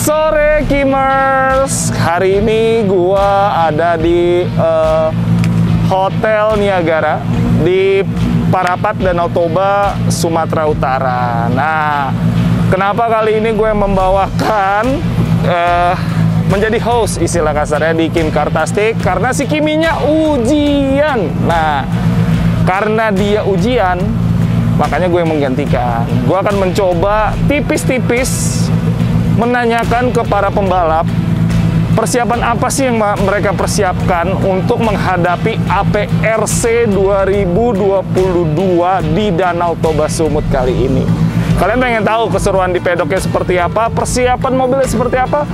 sore Kimers. Hari ini gua ada di Hotel Niagara di Parapat Danau Toba, Sumatera Utara. Nah, kenapa kali ini gue membawakan menjadi host istilah kasarnya di Kim Kartastik? Karena si Kiminya ujian. Nah, karena dia ujian, makanya gue menggantikan. Gue akan mencoba tipis-tipis menanyakan ke para pembalap persiapan apa sih yang mereka persiapkan untuk menghadapi APRC 2022 di Danau Toba Sumut kali ini. Kalian pengen tahu keseruan di pedoknya seperti apa, persiapan mobilnya seperti apa?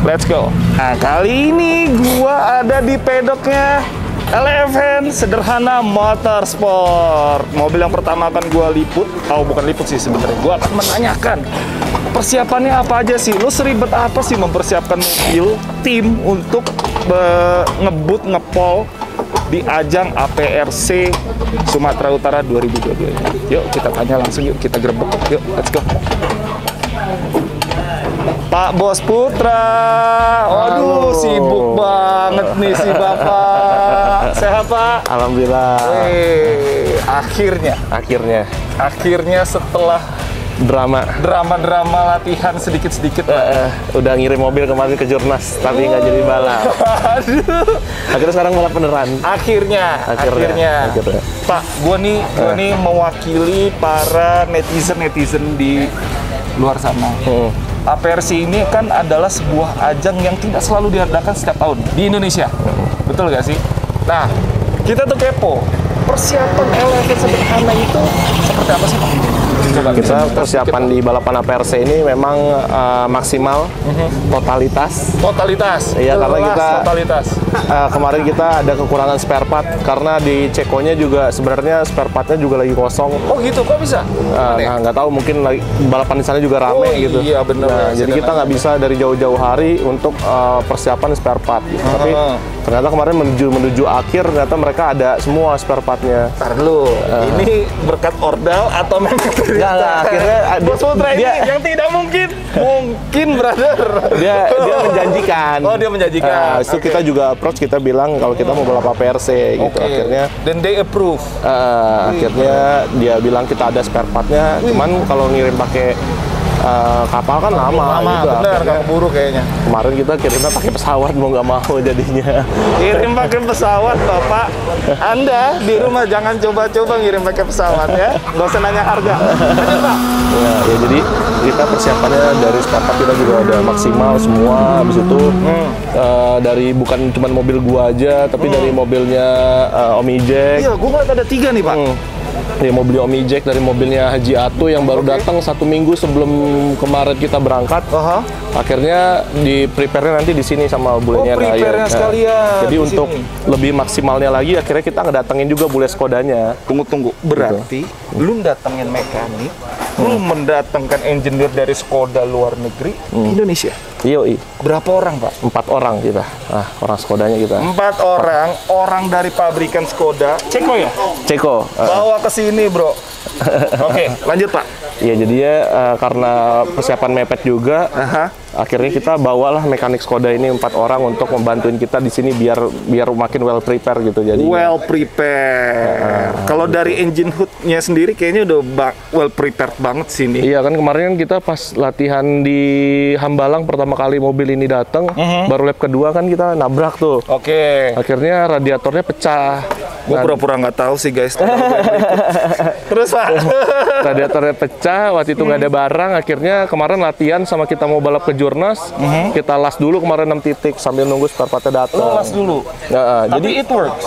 Let's go. Nah, kali ini gua ada di pedoknya Eleven Sederhana Motorsport. Mobil yang pertama akan gua liput. Oh, bukan liput sih sebenarnya. Gua akan menanyakan persiapannya apa aja sih? Lo seribet apa sih mempersiapkan mobil tim untuk ngebut ngepol di ajang APRC Sumatera Utara 2022 ini? Yuk kita tanya langsung, yuk kita gerbek. Yuk, let's go. Pak Bos Putra, waduh sibuk banget nih si Bapak. Sehat Pak? Alhamdulillah. Akhirnya setelah drama latihan sedikit-sedikit udah ngirim mobil kemarin ke Jurnas, tapi nggak jadi balap. Akhirnya sekarang balap beneran. Akhirnya. Pak, gue nih mewakili para netizen di luar sana. APRC ini kan adalah sebuah ajang yang tidak selalu diadakan setiap tahun di Indonesia. Betul nggak sih? Nah, kita tuh kepo. Persiapan Eleven Sederhana itu seperti apa sih Pak? Coba kita persiapan di balapan APRC ini memang maksimal totalitas. Iya, karena kita kemarin kita ada kekurangan spare part karena di Ceko-nya juga sebenarnya spare part-nya juga lagi kosong. Oh gitu, kok bisa? Nah, nggak tahu, mungkin lagi balapan di sana juga rame gitu. Iya benar. Nah, jadi kita nggak bisa dari jauh-jauh hari untuk persiapan spare part. Gitu. Tapi ternyata kemarin menuju akhir ternyata mereka ada semua spare part-nya. Ntar dulu, ini berkat ordal atau memang akhirnya Bos Putra ini yang tidak mungkin brother. Dia menjanjikan. Oh, dia menjanjikan. Itu kita juga approach, kita bilang kalau kita mau balap APRC gitu. Akhirnya then they approve. Akhirnya dia bilang kita ada spare part-nya. Cuman kalau ngirim pakai kapal kan lama juga. Bener, nggak keburu kayaknya. Kemarin kita kirimnya pakai pesawat, mau nggak mau jadinya. Kirim pakai pesawat, Bapak. Anda di rumah jangan coba-coba ngirim pakai pesawat ya. Nggak usah nanya harga. Lanjut, Pak. Ya, jadi kita persiapannya dari spare part kita juga udah maksimal semua. Habis itu dari bukan cuma mobil gua aja, tapi dari mobilnya Om Ijek. Iya, gua ngeliat ada 3 nih, Pak. Dari mobil Om Ijek, dari mobilnya Haji Atu yang baru datang 1 minggu sebelum kemarin kita berangkat. Akhirnya di prepare-nya nanti di sini sama bulenya Raya. Prepare-nya sekalian. Jadi untuk lebih maksimalnya lagi, akhirnya kita ngedatengin juga bule Skodanya. Tunggu. Berarti belum datengin mekanik, belum mendatangkan engineer dari Skoda luar negeri di Indonesia. Yoi. Berapa orang, Pak? 4 orang kita. Orang Skodanya kita. 4 orang dari pabrikan Skoda. Ceko ya? Ceko. Bawa ke sini, Bro. Oke, lanjut, Pak. Ya, jadinya karena persiapan mepet juga, akhirnya kita bawalah mekanik Skoda ini 4 orang untuk membantuin kita di sini biar makin well prepare gitu. Jadi well prepare. Kalau dari engine hood-nya sendiri kayaknya udah well prepared banget sini. Iya kan, kemarin kita pas latihan di Hambalang pertama kali mobil ini datang, baru lap kedua kan kita nabrak tuh. Akhirnya radiatornya pecah. Gue pura-pura nggak tahu sih guys. Terus Pak. Radiatornya pecah, waktu itu nggak ada barang. Akhirnya kemarin latihan sama kita mau balap ke Jurnas, kita las dulu kemarin 6 titik sambil nunggu spare part-nya datang. Las dulu. Jadi it works.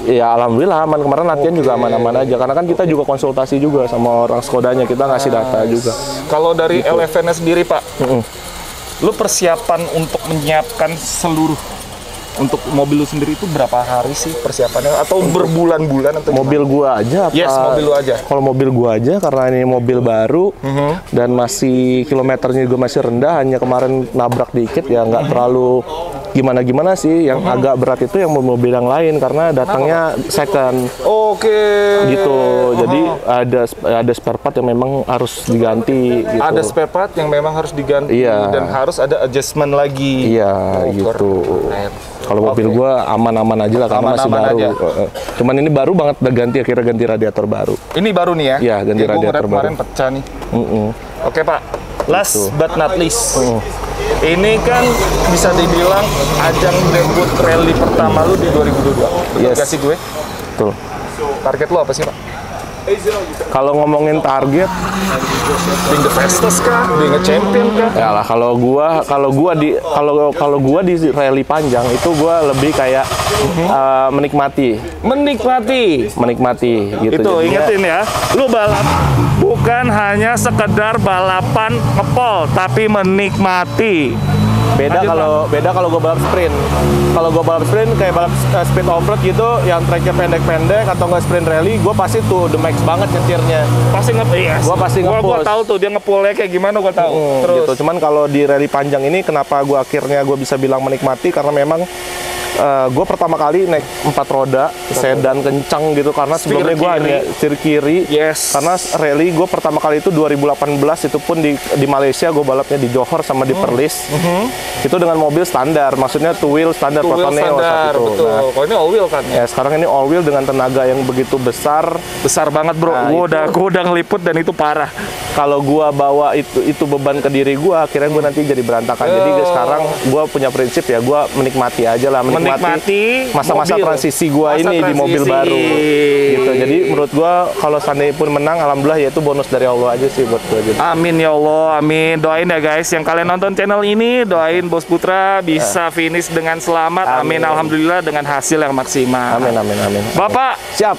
Ya alhamdulillah aman, kemarin latihan juga aman-aman aja. Karena kan kita juga konsultasi juga sama orang Skodanya, kita ngasih data juga. Kalau dari Eleven sendiri Pak, lu persiapan untuk menyiapkan seluruh untuk mobil lu sendiri itu berapa hari sih persiapannya, atau berbulan-bulan atau mobil gua aja apa? Yes, mobil lu aja. Kalau mobil gua aja karena ini mobil baru dan masih kilometernya juga masih rendah, hanya kemarin nabrak dikit ya, nggak terlalu gimana sih yang agak berat itu yang mobil yang lain karena datangnya second. Oke. Gitu. Jadi ada spare part yang memang harus diganti gitu. Ada spare part yang memang harus diganti dan harus ada adjustment lagi. Iya, gitu. Kalau mobil gua aman-aman aja lah karena masih baru. Cuman ini baru banget, udah akhirnya ganti radiator baru. Ini baru nih ya? Iya, ganti radiator baru. Kemarin pecah nih. Oke Pak, last but not least. Ini kan bisa dibilang ajang debut rally pertama lu di 2022. Betul gak sih gue? Betul. Target lu apa sih Pak? Kalau ngomongin target, being the fastest kah? Being a champion kah? ya lah kalau gua di rally panjang itu gua lebih kayak menikmati gitu. Itu jadinya, ingetin ya, lu balap bukan hanya sekedar balapan ngepol, tapi menikmati. beda kalau gua balap sprint. Kalau gua balap sprint kayak balap speed off-road gitu yang tracknya pendek-pendek atau nggak sprint rally, gua pasti tuh the max banget nyetirnya. Pasti Gua pasti Gua tahu tuh dia ngepulnya kayak gimana, gua tahu. Terus gitu. Cuman kalau di rally panjang ini kenapa gua akhirnya bisa bilang menikmati karena memang gue pertama kali naik 4 roda sedan kencang gitu karena sebelumnya gue hanya setir kiri. Karena rally gue pertama kali itu 2018 itu pun di Malaysia gue balapnya di Johor sama di Perlis. Itu dengan mobil standar, maksudnya two wheel standar Protoneo saat itu. Betul. Nah, kalau ini all wheel kan? Ya sekarang ini all wheel dengan tenaga yang begitu besar banget bro. Nah, gue udah ngeliput dan itu parah. Kalau gue bawa itu beban ke diri gue, akhirnya gue nanti jadi berantakan. Jadi sekarang gue punya prinsip ya, gue menikmati aja lah, menikmati masa-masa transisi gua ini di mobil baru gitu. Jadi menurut gua kalau seandainya pun menang, alhamdulillah ya itu bonus dari Allah aja sih buat gua. Amin ya Allah, amin. Doain ya guys yang kalian nonton channel ini, doain Bos Putra bisa finish dengan selamat. Amin. Alhamdulillah dengan hasil yang maksimal. Amin. Bapak, siap.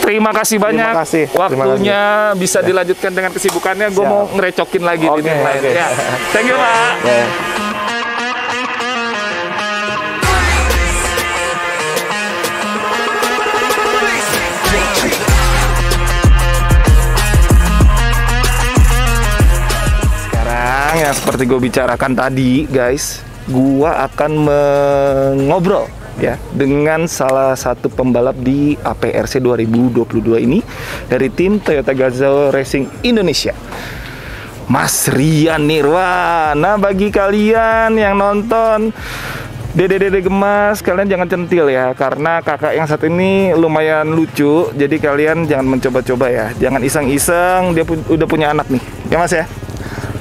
Terima kasih banyak. Waktunya bisa dilanjutkan dengan kesibukannya. Gue mau ngerecokin lagi di lain. Ya. Thank you Pak. Yang seperti gue bicarakan tadi guys, gue akan ngobrol ya dengan salah satu pembalap di APRC 2022 ini dari tim Toyota Gazoo Racing Indonesia, Mas Rian Nirwana. Bagi kalian yang nonton Dede gemas, kalian jangan centil ya, karena kakak yang satu ini lumayan lucu. Jadi kalian jangan mencoba-coba ya, jangan iseng-iseng. Dia udah punya anak nih, ya Mas ya.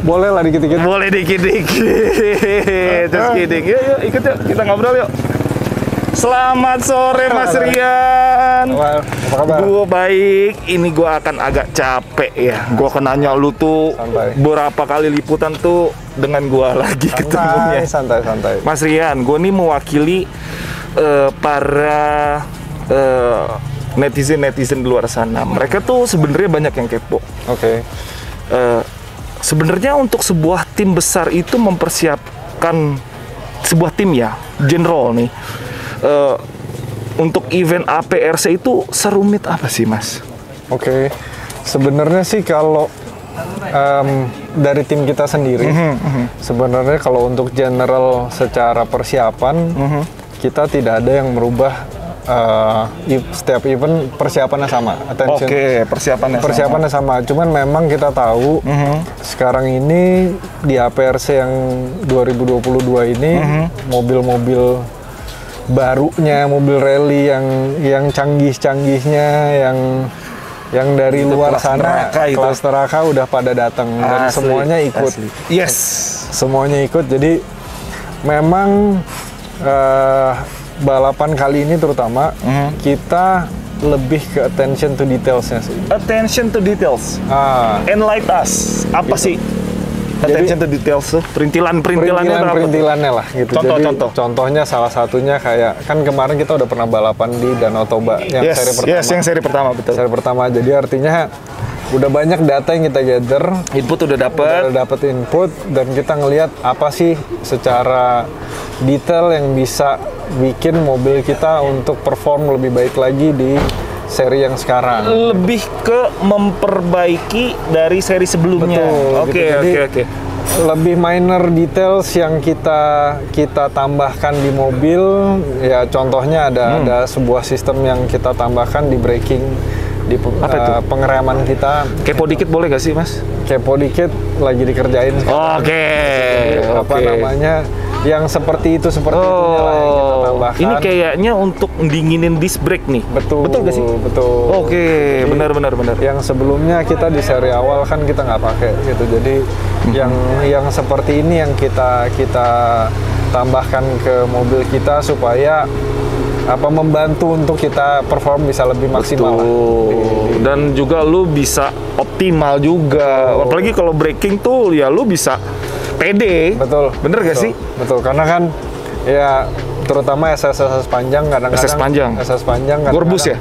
Boleh lah dikit-dikit. Boleh dikit-dikit. Just kidding. Yuk, ikut yuk. Kita ngobrol yuk. Selamat sore Mas Rian. Apa kabar? Gue baik. Ini gue akan agak capek ya. Gue akan nanya lu tuh berapa kali liputan tuh dengan gue lagi ketemunya. Santai. Mas Rian, gue nih mewakili para netizen di luar sana. Mereka tuh sebenarnya banyak yang kepo. Oke. Sebenarnya untuk sebuah tim besar itu mempersiapkan sebuah tim ya, general nih, untuk event APRC itu serumit apa sih Mas? Oke. Sebenarnya sih kalau dari tim kita sendiri, sebenarnya kalau untuk general secara persiapan, kita tidak ada yang merubah. Setiap event persiapannya sama. Oke, persiapannya sama. Cuman memang kita tahu sekarang ini di APRC yang 2022 ini mobil-mobil barunya, mobil rally yang canggih-canggihnya, yang dari luar sana, kelas neraka udah pada datang dan semuanya ikut. Yes, semuanya ikut. Jadi memang balapan kali ini terutama kita lebih ke attention to details-nya sih. Attention to details. Enlighten us. Apa sih attention to details tuh? Perintilannya lah gitu. Contoh. Contohnya salah satunya kayak kan kemarin kita udah pernah balapan di Danau Toba yang seri pertama. Yang seri pertama, betul. Seri pertama. Jadi artinya udah banyak data yang kita gather, input udah dapet input, dan kita ngelihat apa sih secara detail yang bisa bikin mobil kita untuk perform lebih baik lagi di seri yang sekarang. Lebih ke memperbaiki dari seri sebelumnya. Betul. Oke. lebih minor details yang kita tambahkan di mobil. Ya contohnya ada sebuah sistem yang kita tambahkan di braking, di pengereman kita. Kepo dikit boleh gak sih, Mas? Kepo dikit lagi dikerjain sekarang. Oke. Apa namanya? Yang seperti itunya lah yang kita tambahkan. Ini kayaknya untuk dinginin disc brake nih. Betul gak sih? Betul. Oke, benar. Yang sebelumnya kita di seri awal kan kita nggak pakai gitu. Jadi yang seperti ini yang kita tambahkan ke mobil kita supaya membantu untuk kita perform bisa lebih maksimal. Dan juga lu bisa optimal juga. Apalagi kalau braking tuh ya lu bisa pede. Betul. Bener gak sih? Betul, karena kan ya terutama SS panjang kadang-kadang. SS panjang. Gorbus ya?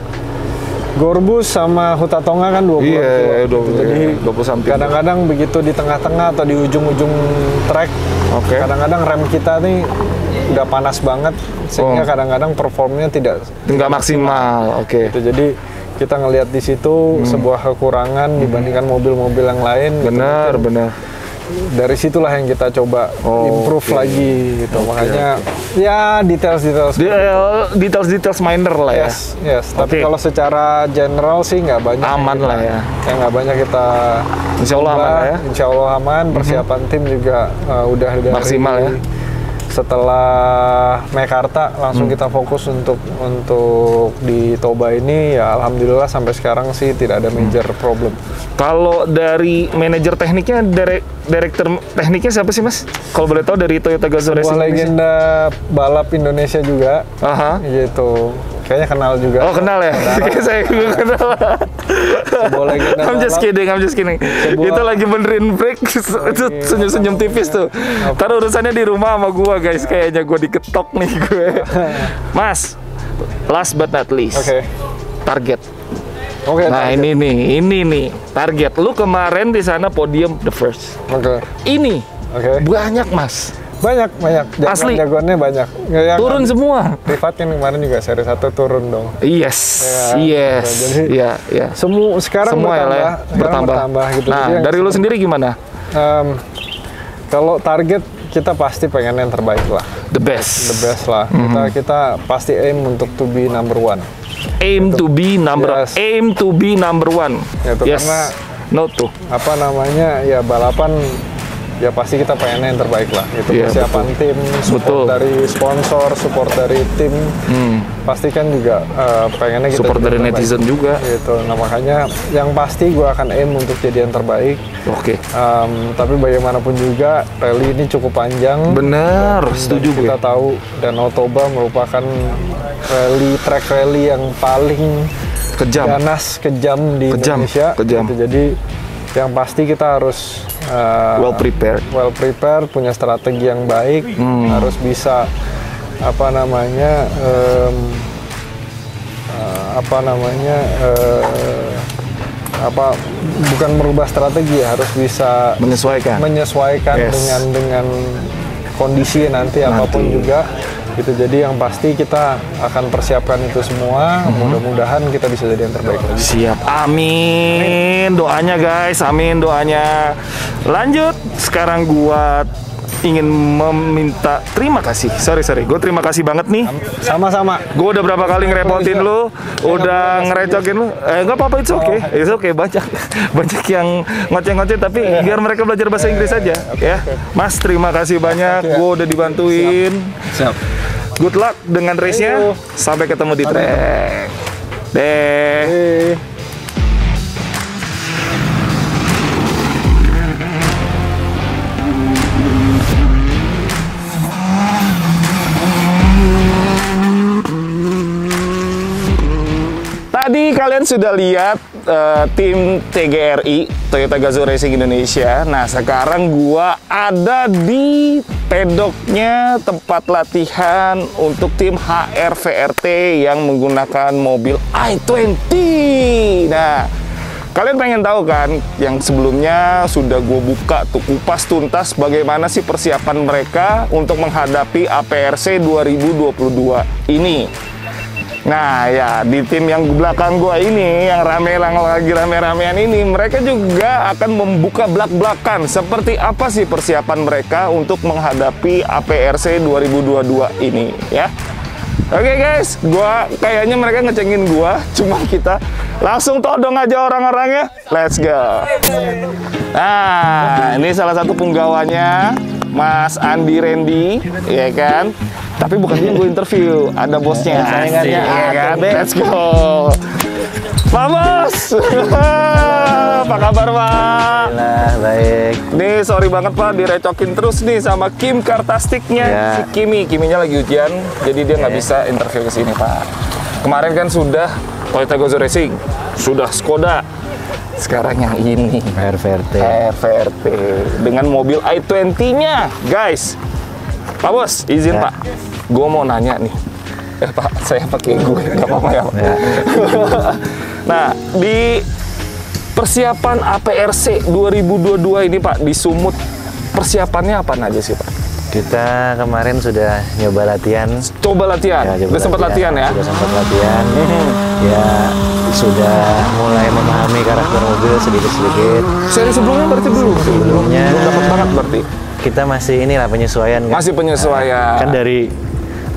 Gorbus sama Hutatonga kan 20 kilo. Jadi 20 something. Kadang-kadang begitu di tengah-tengah atau di ujung-ujung trek, kadang-kadang rem kita nih udah panas banget sehingga kadang-kadang performnya nggak maksimal. Gitu. Jadi kita ngelihat di situ sebuah kekurangan dibandingkan mobil-mobil yang lain. Benar. Dari situlah yang kita coba improve lagi gitu. Makanya ya details minor lah ya. Yes. Tapi kalau secara general sih nggak banyak. Aman lah ya. Yang nggak banyak kita. Insya Allah aman ya. Insya Allah aman. Persiapan tim juga udah dari maksimal ya. Setelah Mekarta langsung kita fokus untuk di Toba ini ya alhamdulillah sampai sekarang sih tidak ada major problem. Kalau dari manajer tekniknya, direktur tekniknya siapa sih, Mas? Kalau boleh tahu dari Toyota Gazoo Racing Indonesia. Legenda balap Indonesia juga. Gitu. Kayaknya kenal juga. Oh, kenal ya? Kayak saya kenal. Sebuah legenda I'm just kidding. Itu lagi benerin brake, itu senyum-senyum tipis tuh. Ntar urusannya di rumah sama gua, guys. Kayaknya gua diketok nih gue. Mas, last but not least. Target. Nah, ini nih target. Lu kemarin di sana podium the first. Ini banyak, Mas. Banyak. Asli. Jagoannya banyak. Turun semua. Privat kan kemarin juga seri 1 turun dong. Yes. Jadi sekarang semua bertambah. Gitu. Nah, dari lu sendiri gimana? Kalau target kita pasti pengen yang terbaik lah. The best lah. Kita pasti aim untuk to be number one. Aim to be number one. Karena ya balapan ya pasti kita pengennya yang terbaik lah gitu. Persiapan tim, support dari sponsor, support dari tim, pasti kan juga pengennya kita support dari netizen juga gitu. Nah makanya yang pasti gue akan aim untuk jadi yang terbaik. Tapi bagaimanapun juga rally ini cukup panjang. Bener, setuju gue. Kita tahu Danau Toba merupakan track rally yang paling ganas, kejam di Indonesia. Gitu. Jadi yang pasti kita harus well prepared, punya strategi yang baik, harus bisa bukan merubah strategi ya, harus bisa menyesuaikan dengan kondisi nanti apapun juga gitu. Jadi yang pasti kita akan persiapkan itu semua. Mudah-mudahan kita bisa jadi yang terbaik lagi. Siap, amin. Doanya guys, amin doanya. Lanjut, sekarang gua ingin meminta terima kasih. Sorry, gue terima kasih banget nih. Sama-sama. Gue udah berapa kali ngerepotin lu, udah ngerecokin lu. Nggak apa-apa, it's okay. Banyak yang ngoceh-ngoceh, tapi biar mereka belajar bahasa Inggris aja, ya. Mas, terima kasih banyak. Gue udah dibantuin. Siap. Good luck dengan race-nya. Sampai ketemu di track. Deh. Tadi kalian sudah lihat tim TGRI, Toyota Gazoo Racing Indonesia. Nah, sekarang gua ada di pedoknya tempat latihan untuk tim HRVRT yang menggunakan mobil i20. Nah, kalian pengen tahu kan, yang sebelumnya sudah gue buka tuh kupas tuntas bagaimana sih persiapan mereka untuk menghadapi APRC 2022 ini. Nah ya, di tim yang belakang gua ini, yang lagi rame-ramean ini, mereka juga akan membuka blak-blakan. Seperti apa sih persiapan mereka untuk menghadapi APRC 2022 ini ya. Oke guys, kayaknya mereka ngecengin gua, cuma kita langsung todong aja orang-orangnya. Let's go. Nah, ini salah satu penggawanya, Mas Andi Randy, ya kan? Tapi bukan dia gue interview, ada bosnya, saingannya, ya kan? Let's go. Pak Bos, apa kabar Pak? Alhamdulillah, baik. Nih sorry banget Pak, direcokin terus nih sama Kim Kartastiknya, Ya. si Kiminya lagi ujian, jadi dia nggak bisa interview ke sini Pak. Kemarin kan sudah Toyota Gazoo Racing, sudah Skoda, sekarang yang ini RVRT. RVRT dengan mobil i20-nya, guys. Pak Bos, izin Ya. Pak, gue mau nanya nih. Pak, saya pakai gue, nggak apa-apa ya Pak. Ya. Nah, di persiapan APRC 2022 ini Pak, di Sumut, persiapannya apa aja sih Pak? Kita kemarin sudah nyoba latihan. Coba latihan, Ya, coba udah sempat latihan ya? Sudah sempat latihan. Ya, sudah mulai memahami karakter mobil sedikit-sedikit. Seri sebelumnya berarti belum? Sebelumnya Belum dapat banget berarti? kita masih inilah penyesuaian. Kan? Masih penyesuaian. Kan dari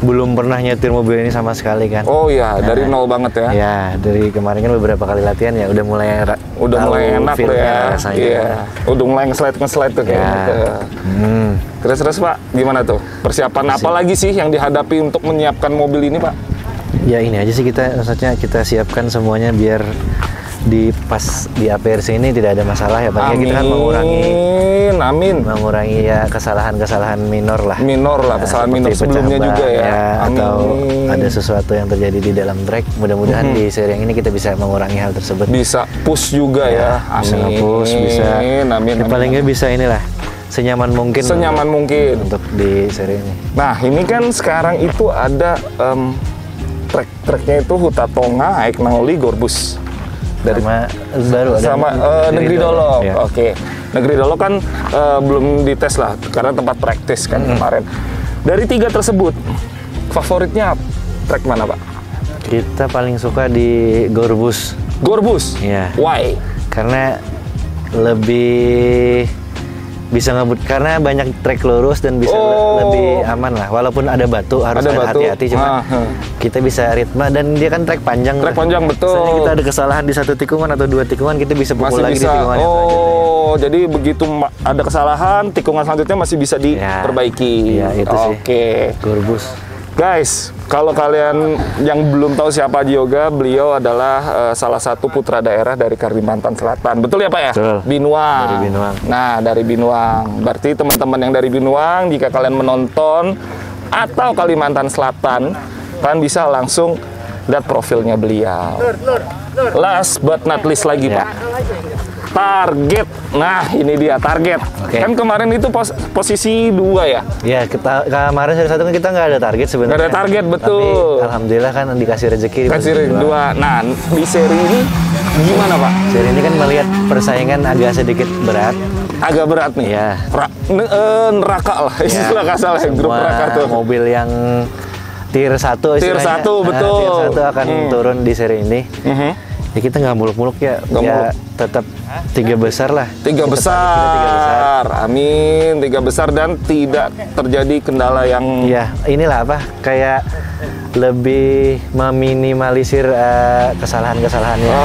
belum pernah nyetir mobil ini sama sekali kan. Oh iya, dari nol banget ya? Ya, dari kemarin kan beberapa kali latihan ya udah mulai Udah tahu mulai enak tuh feel-nya, ya? rasanya. Iya, udah mulai nge-slide tuh kayaknya. Ya. Terus Pak, gimana tuh? Persiapan apa lagi sih yang dihadapi untuk menyiapkan mobil ini Pak? Ya ini aja sih maksudnya kita siapkan semuanya biar pas di APRC ini tidak ada masalah ya Pak. Ya, kita kan mengurangi ya kesalahan-kesalahan minor lah. Minor lah, kesalahan minor seperti sebelumnya pecah juga ya. ban, atau Amin. ada sesuatu yang terjadi di dalam track. Mudah-mudahan di seri yang ini kita bisa mengurangi hal tersebut. Bisa push juga ya. Bisa Amin. nge-push, bisa. Amin. Ya, paling nggak bisa inilah senyaman mungkin. Senyaman mungkin. untuk di seri ini. Nah, ini kan sekarang itu ada track-tracknya itu Huta Tonga, Aik Naoli, Gorbus. Sama baru ada Sama Negeri Dolok. Ya. Oke. Negeri Dolok kan belum dites lah karena tempat praktis kan kemarin. Dari 3 tersebut, favoritnya track mana Pak? Kita paling suka di Gorbus. Gorbus? Iya. Why? Karena lebih bisa ngebut, karena banyak trek lurus dan bisa lebih aman lah. Walaupun ada batu harus Ada batu. hati-hati, cuma kita bisa ritme dan dia kan trek panjang. Trek panjang, betul. Misalnya kita ada kesalahan di 1 tikungan atau 2 tikungan, kita bisa pukul lagi di tikungan yang selanjutnya. Jadi begitu ada kesalahan, tikungan selanjutnya masih bisa diperbaiki. Iya, itu sih. Oke. Gorbus. Guys, kalau kalian yang belum tahu siapa Haji Yoga, beliau adalah salah satu putra daerah dari Kalimantan Selatan. Betul ya Pak ya? Betul. Binuang. Dari Binuang. Nah, dari Binuang. Berarti teman-teman yang dari Binuang, jika kalian menonton atau Kalimantan Selatan, kalian bisa langsung lihat profilnya beliau. Last but not least lagi Ya. Pak. Target. Nah, ini dia target. Oke. Kan kemarin itu posisi 2 ya? Ya, kemarin seri 1 kan kita nggak ada target sebenarnya. Nggak ada target, betul. Tapi alhamdulillah kan dikasih rezeki. Kan seri 2. Nah, di seri ini gimana Pak? Seri ini kan melihat persaingan agak sedikit berat. Agak berat nih. Ya. Neraka lah, istilah kasar ya, grup Semua neraka tuh. mobil yang tier 1 Tier 1, betul. Tier 1 akan turun di seri ini. Ya kita nggak muluk-muluk ya. Nggak ya muluk. tetap 3 besar lah. 3 Kita besar. Amin. 3 besar dan tidak terjadi kendala yang Ya, inilah apa? Kayak lebih meminimalisir kesalahan-kesalahannya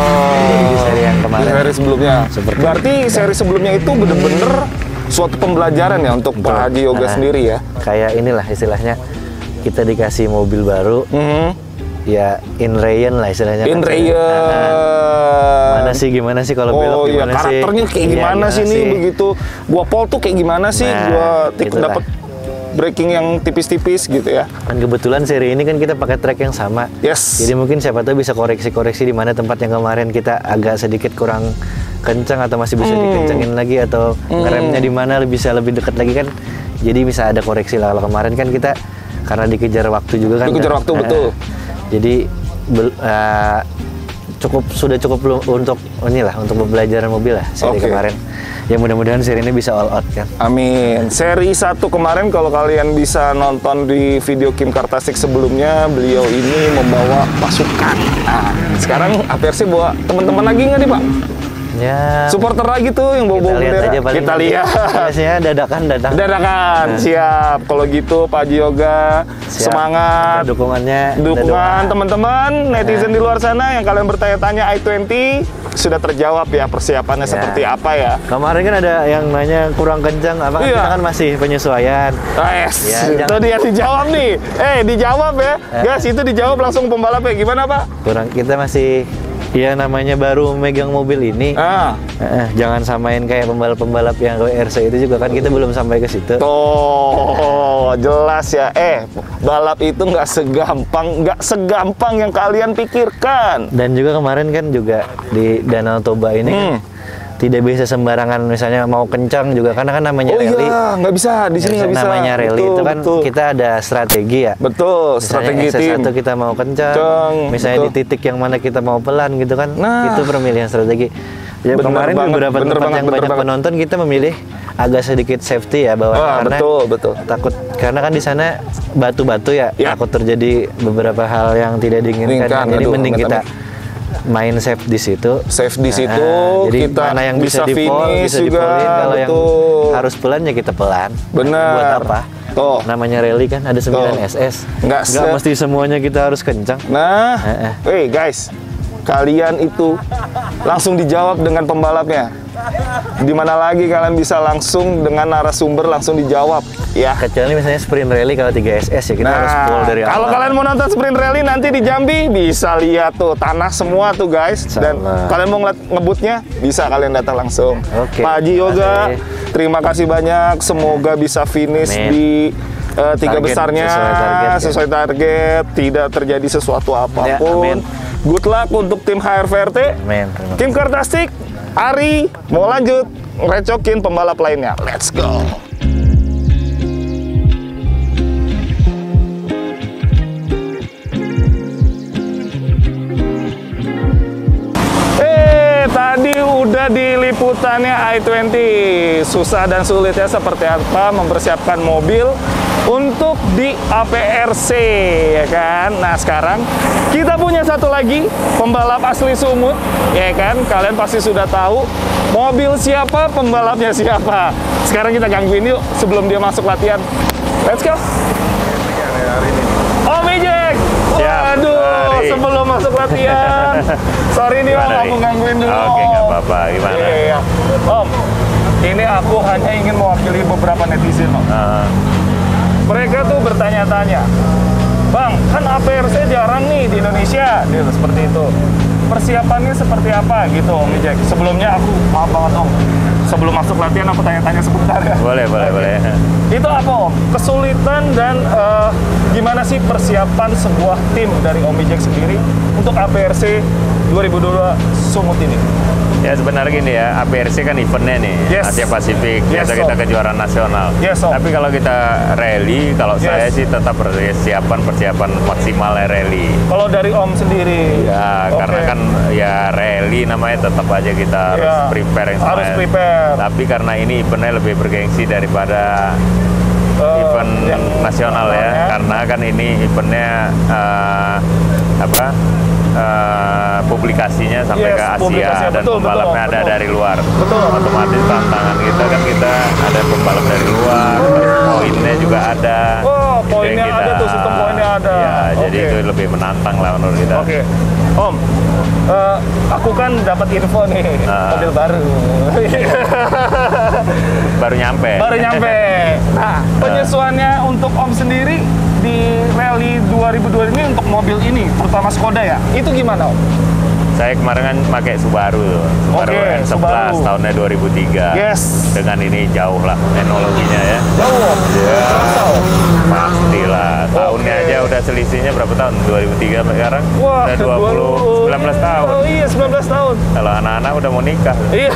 di seri yang kemarin. di seri sebelumnya. Seperti Berarti seri sebelumnya itu bener-bener suatu pembelajaran ya untuk Pak Haji Yoga sendiri ya. Kayak inilah istilahnya, kita dikasih mobil baru, ya in rayon lah istilahnya. In kan. Mana sih, gimana sih kalau belok Oh iya, gimana sih? karakternya kayak Iya, gimana sih nih begitu gua pole tuh kayak gimana sih? Nah, Gua gitulah. dapat braking yang tipis-tipis gitu ya. Dan kebetulan seri ini kan kita pakai track yang sama. Yes. Jadi mungkin siapa tahu bisa koreksi-koreksi di mana tempat yang kemarin kita agak sedikit kurang kencang atau masih bisa dikencangin lagi, atau ngeremnya di mana bisa lebih dekat lagi kan. Jadi bisa ada koreksi lah. Kalau kemarin kan kita karena dikejar waktu juga kan. Dikejar waktu, betul. Jadi sudah cukup untuk inilah untuk pembelajaran mobil lah seri kemarin. Ya mudah-mudahan seri ini bisa all out kan. Amin. Seri 1 kemarin kalau kalian bisa nonton di video Kim Kartasik sebelumnya, beliau ini membawa pasukan. Nah, sekarang APRC bawa teman-teman lagi nggak nih Pak? Ya. Supporter lagi tuh yang bawa bendera. Kita lihat. Biasanya dadakan. Dadakan, siap. Kalau gitu Pak Haji Yoga, semangat. Dukungan teman-teman netizen di luar sana yang kalian bertanya-tanya i20 sudah terjawab ya persiapannya seperti apa ya. Kemarin kan ada yang nanya kurang kencang, apa kita kan masih penyesuaian. Yes. Ya, itu dia dijawab nih. Dijawab ya. Guys, itu dijawab langsung pembalapnya. Gimana Pak? Kita masih namanya baru megang mobil ini. Jangan samain kayak pembalap-pembalap yang WRC itu juga kan kita belum sampai ke situ. Jelas ya. Balap itu nggak segampang yang kalian pikirkan. Dan juga kemarin kan juga di Danau Toba ini kan tidak bisa sembarangan misalnya mau kencang juga karena kan namanya rally. Nggak bisa di sini nggak bisa. Namanya rally itu kan kita ada strategi ya. Betul. Misalnya strategi tim. kita mau kencang. Misalnya di titik yang mana kita mau pelan gitu kan. Itu pemilihan strategi. Ya kemarin beberapa tempat yang banyak penonton kita memilih agak sedikit safety ya karena betul. Takut karena kan di sana batu-batu ya. Takut terjadi beberapa hal yang tidak diinginkan. Jadi mending kita main safe di situ. Jadi kita mana yang bisa finish bisa dipolin. Kalau yang harus pelan ya kita pelan. Benar. Buat apa? Namanya rally kan ada 9 SS. Nggak mesti semuanya kita harus kencang. Nah, guys, kalian itu langsung dijawab dengan pembalapnya. Di mana lagi kalian bisa langsung dengan narasumber langsung dijawab ya. Kecuali misalnya sprint rally kalau 3 SS ya kita harus full dari awal. Kalau kalian mau nonton sprint rally nanti di Jambi bisa lihat tuh tanah semua tuh guys. Dan kalian mau ngeliat ngebutnya bisa kalian datang langsung. Pak Haji Yoga, terima kasih banyak. Semoga bisa finish di 3 besarnya sesuai target, tidak terjadi sesuatu apapun. Good luck untuk tim HRVRT. Kim Kartasik, Ari mau lanjut ngerecokin pembalap lainnya. Let's go. Tadi udah di liputannya i20, susah dan sulitnya seperti apa mempersiapkan mobil untuk di APRC ya kan. Nah sekarang kita punya satu lagi pembalap asli Sumut ya kan. Kalian pasti sudah tahu mobil siapa, pembalapnya siapa. Sekarang kita gangguin yuk sebelum dia masuk latihan. Let's go. Om Ijek. Waduh, sebelum masuk latihan. Sorry nih Om, aku gangguin dulu. Oke, nggak apa-apa. Gimana? Iya. Om, ini aku hanya ingin mewakili beberapa netizen Om. Mereka tuh bertanya-tanya, Bang, kan APRC jarang nih di Indonesia, gitu, seperti itu. Persiapannya seperti apa gitu Om Ijek? Sebelumnya aku, maaf banget Om, sebelum masuk latihan aku tanya-tanya sebentar ya. Boleh. Itu apa Om? Kesulitan dan gimana sih persiapan sebuah tim dari Om Ijek sendiri untuk APRC 2022 Sumut ini? Ya sebenarnya gini ya, APRC kan eventnya nih, Asia Pasifik, biasa kita kejuaraan nasional. Tapi kalau kita rally, kalau saya sih tetap persiapan maksimal rally. Kalau dari Om sendiri? Ya, karena kan ya rally namanya tetap aja kita harus prepare yang harus prepare. Tapi karena ini eventnya lebih bergengsi daripada event nasional ya, karena kan ini eventnya publikasinya sampai ke Asia dan pembalapnya ada dari luar. Otomatis tantangan kita ada pembalap dari luar, poinnya juga ada. Poinnya ada tuh, sistem poinnya ada. Ya, jadi itu lebih menantang lah menurut kita. Om, aku kan dapat info nih, mobil baru. Baru nyampe. Nah, penyesuaiannya untuk Om sendiri di Rally 2002 ini untuk mobil ini, terutama Skoda ya, itu gimana Om? Saya kemarin kan pakai Subaru N11 tahunnya 2003. Dengan ini jauh lah teknologinya ya. Jauh? Pastilah. Tahunnya aja udah selisihnya berapa tahun? 2003 sekarang? Wah, udah 19 tahun. Oh iya, 19 tahun. Kalau anak-anak udah mau nikah. Iya.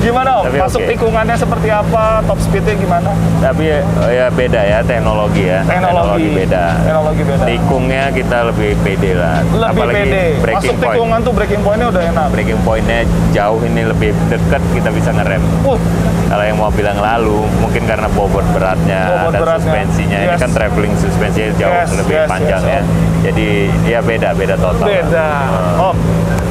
Gimana Om? Tapi masuk tikungannya seperti apa? Top speednya gimana? Tapi ya beda ya teknologi ya. Teknologi beda. Teknologi beda. Tikungnya kita lebih pede lah. Lebih apalagi pede. braking masuk point. tikungan tuh braking pointnya udah enak. Braking pointnya jauh, ini lebih dekat kita bisa ngerem. Kalau yang mau bilang lalu, mungkin karena bobot beratnya dan suspensinya. Ini kan traveling suspensinya jauh lebih panjang ya. Jadi ya beda total. Beda.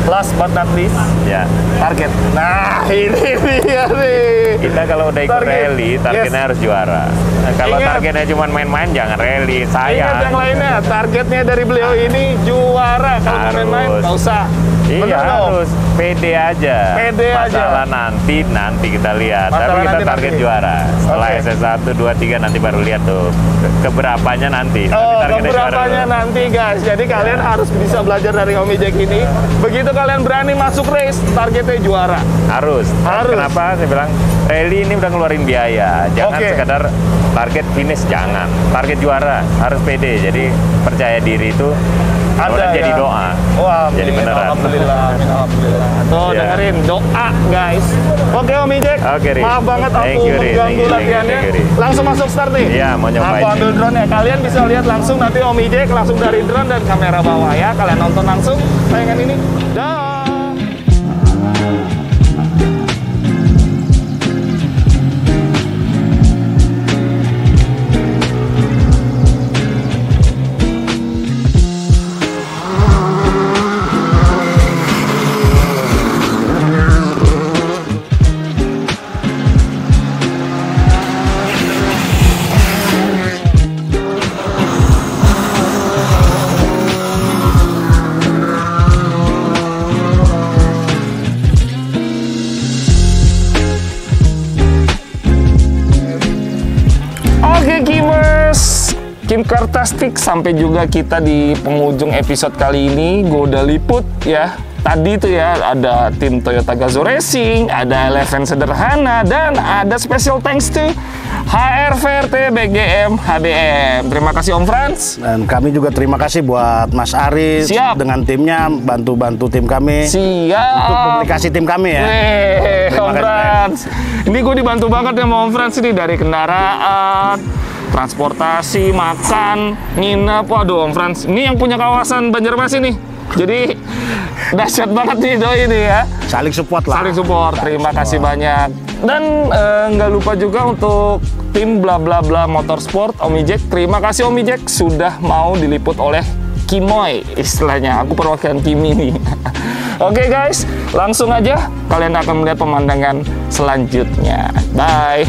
Last but not least, ya target. Nah, ini dia nih. Kita kalau udah ikut rally, targetnya harus juara. Nah, kalau targetnya cuma main-main, jangan rally. Ingat yang lainnya, targetnya dari beliau ini juara. Kalau main-main, nggak usah. Iya, harus pede aja. Masalah nanti kita lihat. Tapi kita target juara. Setelah SS1, 2, 3 nanti baru lihat tuh keberapanya nanti. Keberapanya nanti guys. Jadi kalian harus bisa belajar dari Om Jack ini. Begitu kalian berani masuk race, targetnya juara. Harus. Kenapa? Saya bilang rally ini udah ngeluarin biaya. Jangan sekedar target finish, jangan. Target juara, harus pede. Jadi percaya diri itu ada jadi doa. Wah, jadi beneran. Alhamdulillah. Tuh dengerin doa guys. Oke Om Jack. Maaf banget aku mengganggu latihannya. Langsung masuk start nih. Iya, mau nyobain. Aku ambil drone ya. Kalian bisa lihat langsung nanti Om Jack langsung dari drone dan kamera bawah ya. Kalian nonton langsung tayangan ini. Dah. Kim Kartastik, sampai juga kita di penghujung episode kali ini. Gue udah liput ya. Tadi tuh ya ada tim Toyota Gazoo Racing, ada Eleven sederhana, dan ada special thanks to HR VRT BGM HDM. Terima kasih Om Frans. Dan kami juga terima kasih buat Mas Aris dengan timnya, bantu-bantu tim kami. Siap. Untuk publikasi tim kami ya. Om Frans. Ini gue dibantu banget ya sama Om Frans ini, dari kendaraan, transportasi, makan, nginep. Waduh Om Frans, ini yang punya kawasan Banjarmasin nih. Jadi dahsyat banget nih doi ini ya. Saling support lah. Saling support. Terima kasih banyak. Dan nggak lupa juga untuk tim bla bla bla motorsport Om Jack. Terima kasih Om Jack sudah mau diliput oleh Kimoy istilahnya. Aku perwakilan Kimi nih. Oke guys, langsung aja kalian akan melihat pemandangan selanjutnya. Bye.